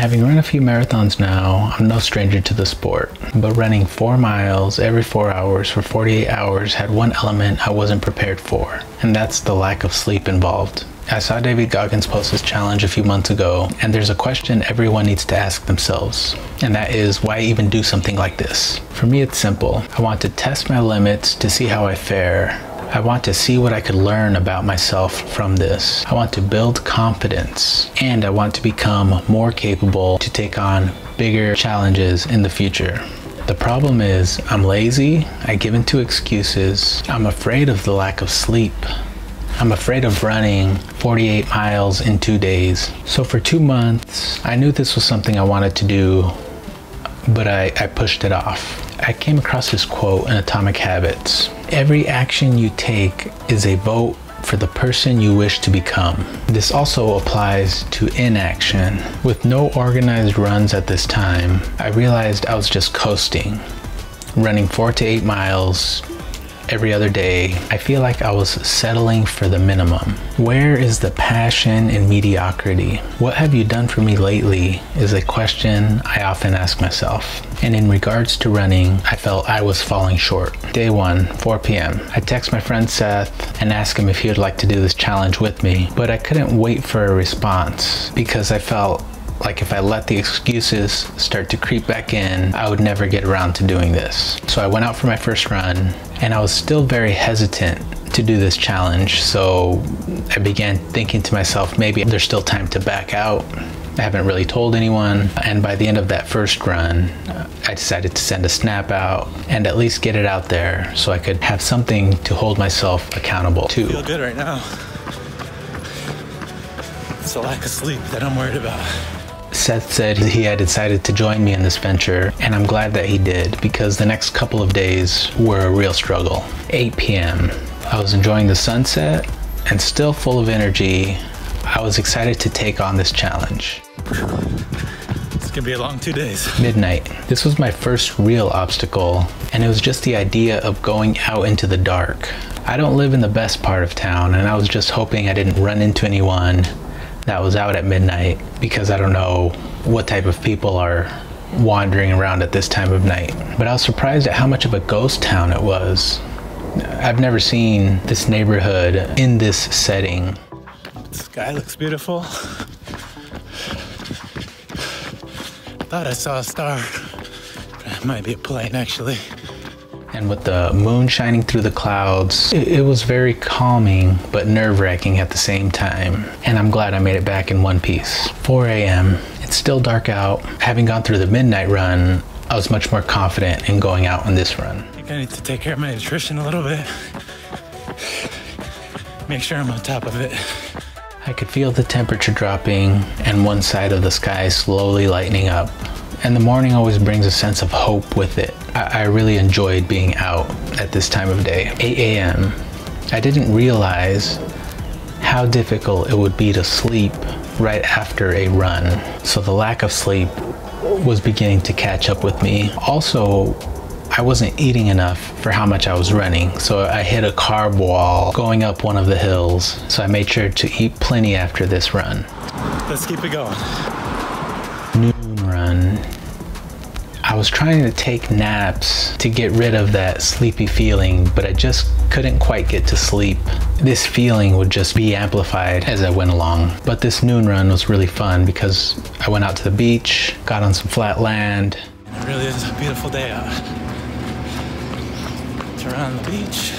Having run a few marathons now, I'm no stranger to the sport, but running 4 miles every 4 hours for 48 hours had one element I wasn't prepared for, and that's the lack of sleep involved. I saw David Goggins post this challenge a few months ago, and there's a question everyone needs to ask themselves, and that is, why even do something like this? For me, it's simple. I want to test my limits to see how I fare. I want to see what I could learn about myself from this. I want to build confidence, and I want to become more capable to take on bigger challenges in the future. The problem is, I'm lazy, I give into excuses, I'm afraid of the lack of sleep. I'm afraid of running 48 miles in 2 days. So for 2 months, I knew this was something I wanted to do, but I pushed it off. I came across this quote in Atomic Habits. Every action you take is a vote for the person you wish to become. This also applies to inaction. With no organized runs at this time, I realized I was just coasting, running 4 to 8 miles every other day. I feel like I was settling for the minimum. Where is the passion in mediocrity? What have you done for me lately is a question I often ask myself. And in regards to running, I felt I was falling short. Day 1, 4 p.m. I text my friend Seth and ask him if he would like to do this challenge with me, but I couldn't wait for a response because I felt like if I let the excuses start to creep back in, I would never get around to doing this. So I went out for my first run, and I was still very hesitant to do this challenge. So I began thinking to myself, maybe there's still time to back out. I haven't really told anyone. And by the end of that first run, I decided to send a snap out and at least get it out there so I could have something to hold myself accountable to. I feel good right now. It's the lack of sleep that I'm worried about. Seth said he had decided to join me in this venture, and I'm glad that he did because the next couple of days were a real struggle. 8 p.m. I was enjoying the sunset and still full of energy. I was excited to take on this challenge. It's gonna be a long 2 days. Midnight. This was my first real obstacle, and it was just the idea of going out into the dark. I don't live in the best part of town, and I was just hoping I didn't run into anyone that was out at midnight because I don't know what type of people are wandering around at this time of night. But I was surprised at how much of a ghost town it was. I've never seen this neighborhood in this setting. The sky looks beautiful. Thought I saw a star. It might be a plane actually. And with the moon shining through the clouds, it was very calming, but nerve-wracking at the same time. And I'm glad I made it back in one piece. 4 a.m. It's still dark out. Having gone through the midnight run, I was much more confident in going out on this run. I think I need to take care of my nutrition a little bit. Make sure I'm on top of it. I could feel the temperature dropping and one side of the sky slowly lightening up. And the morning always brings a sense of hope with it. I really enjoyed being out at this time of day. 8 a.m. I didn't realize how difficult it would be to sleep right after a run. So the lack of sleep was beginning to catch up with me. Also, I wasn't eating enough for how much I was running. So I hit a carb wall going up one of the hills. So I made sure to eat plenty after this run. Let's keep it going. Noon run. I was trying to take naps to get rid of that sleepy feeling, but I just couldn't quite get to sleep. This feeling would just be amplified as I went along. But this noon run was really fun because I went out to the beach, got on some flat land. It really is a beautiful day out. It's around the beach.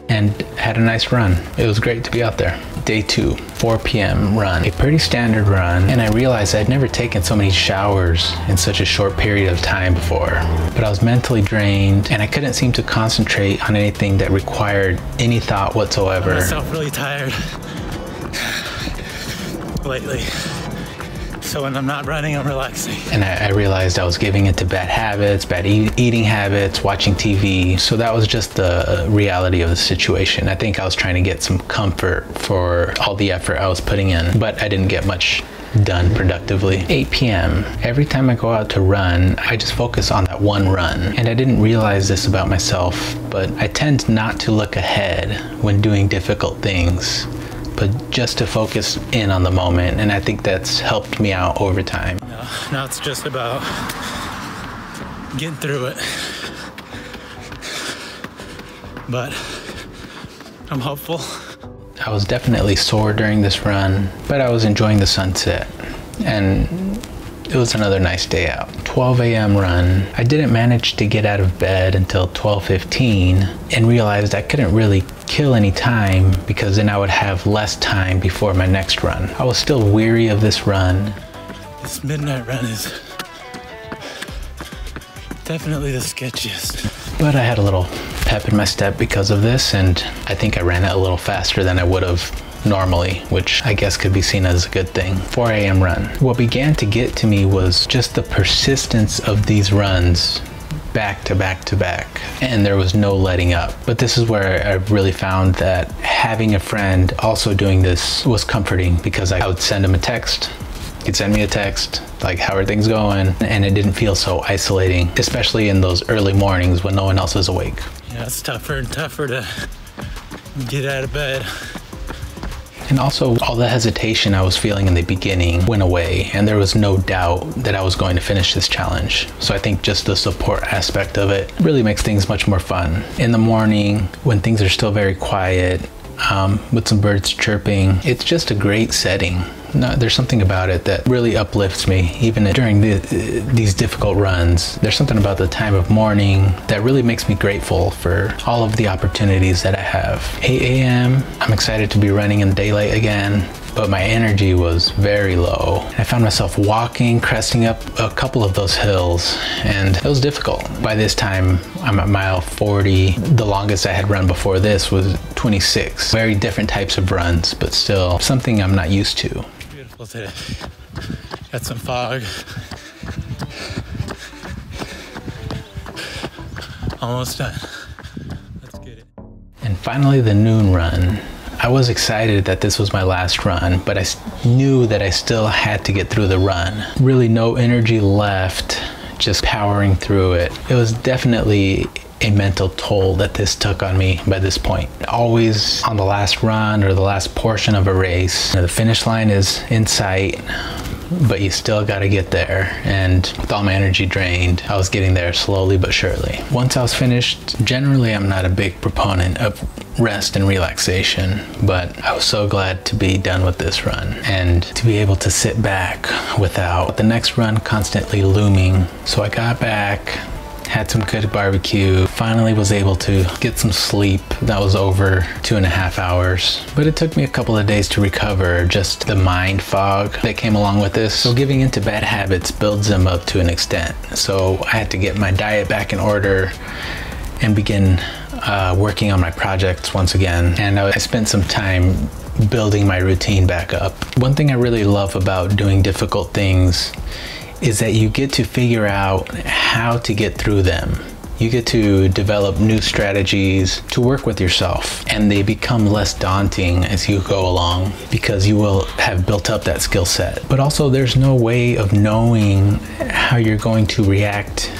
And had a nice run. It was great to be out there. Day 2, 4 p.m. run. A pretty standard run, and I realized I'd never taken so many showers in such a short period of time before. But I was mentally drained, and I couldn't seem to concentrate on anything that required any thought whatsoever. I myself really tired lately. So when I'm not running, I'm relaxing. And I realized I was giving into bad habits, bad eating habits, watching TV. So that was just the reality of the situation. I think I was trying to get some comfort for all the effort I was putting in, but I didn't get much done productively. 8 p.m. Every time I go out to run, I just focus on that one run. And I didn't realize this about myself, but I tend not to look ahead when doing difficult things, but just to focus in on the moment. And I think that's helped me out over time. Now it's just about getting through it. But I'm hopeful. I was definitely sore during this run, but I was enjoying the sunset, and it was another nice day out. 12 a.m. run. I didn't manage to get out of bed until 12:15 and realized I couldn't really kill any time because then I would have less time before my next run. I was still weary of this run. This midnight run is definitely the sketchiest. But I had a little pep in my step because of this, and I think I ran it a little faster than I would have normally, which I guess could be seen as a good thing. 4 a.m. run. What began to get to me was just the persistence of these runs back to back to back, and there was no letting up. But this is where I really found that having a friend also doing this was comforting, because I would send him a text, he'd send me a text, like, how are things going? And it didn't feel so isolating, especially in those early mornings when no one else is awake. Yeah, it's tougher and tougher to get out of bed. And also, all the hesitation I was feeling in the beginning went away, and there was no doubt that I was going to finish this challenge. So I think just the support aspect of it really makes things much more fun. In the morning, when things are still very quiet, with some birds chirping, it's just a great setting. No, there's something about it that really uplifts me, even during these difficult runs. There's something about the time of morning that really makes me grateful for all of the opportunities that I have. 8 a.m., I'm excited to be running in daylight again, but my energy was very low. I found myself walking, cresting up a couple of those hills, and it was difficult. By this time, I'm at mile 40. The longest I had run before this was 26. Very different types of runs, but still something I'm not used to. Beautiful today. Got some fog. Almost done. Let's get it. And finally, the noon run. I was excited that this was my last run, but I knew that I still had to get through the run. Really no energy left, just powering through it. It was definitely a mental toll that this took on me by this point. Always on the last run or the last portion of a race, the finish line is in sight, but you still got to get there. And with all my energy drained, I was getting there slowly but surely. Once I was finished, generally I'm not a big proponent of rest and relaxation, but I was so glad to be done with this run and to be able to sit back without the next run constantly looming. So I got back, had some good barbecue, finally was able to get some sleep. That was over 2.5 hours, but it took me a couple of days to recover, just the mind fog that came along with this. So giving into bad habits builds them up to an extent. So I had to get my diet back in order and begin working on my projects once again. And I spent some time building my routine back up. One thing I really love about doing difficult things is that you get to figure out how to get through them. You get to develop new strategies to work with yourself, and they become less daunting as you go along because you will have built up that skill set. But also, there's no way of knowing how you're going to react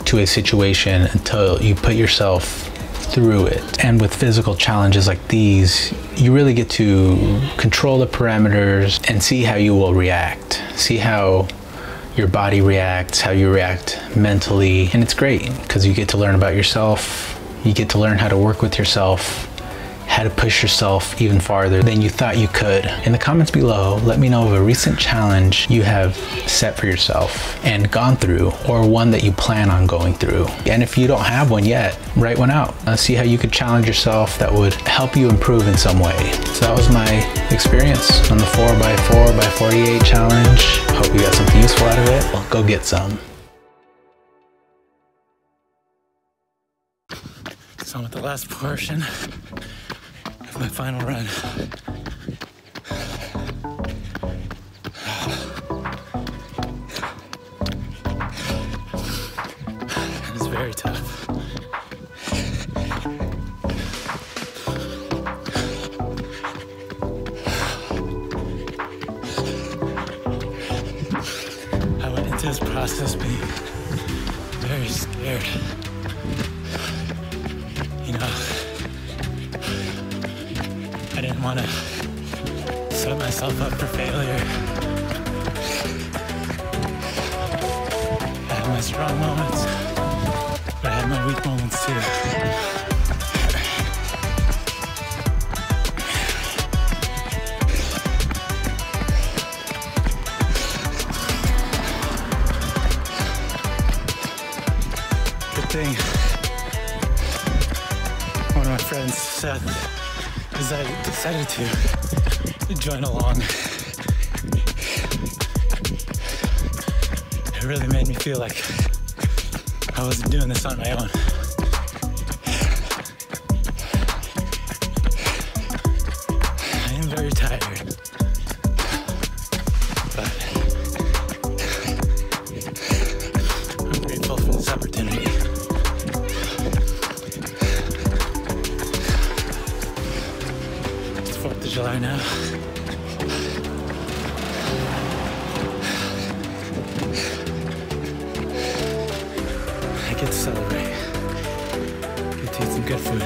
to a situation until you put yourself through it. And with physical challenges like these, you really get to control the parameters and see how you will react, see how your body reacts, how you react mentally. And it's great because you get to learn about yourself, you get to learn how to work with yourself, how to push yourself even farther than you thought you could. In the comments below, let me know of a recent challenge you have set for yourself and gone through, or one that you plan on going through. And if you don't have one yet, write one out. See how you could challenge yourself that would help you improve in some way. So that was my experience on the 4x4x48 challenge. Hope you got something useful out of it. Well, go get some. So I'm at the last portion of my final run. It's very tough. I went into this process being very scared. You know, I didn't want to myself up for failure. I had my strong moments, but I had my weak moments too. Thing. One of my friends said, as I decided to join along, it really made me feel like I wasn't doing this on my own. I am very tired, but I'm grateful for this opportunity. It's 4th of July now. I get to celebrate. Get to eat some good food.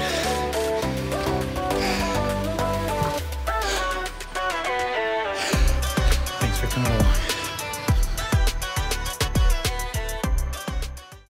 Thanks for coming along.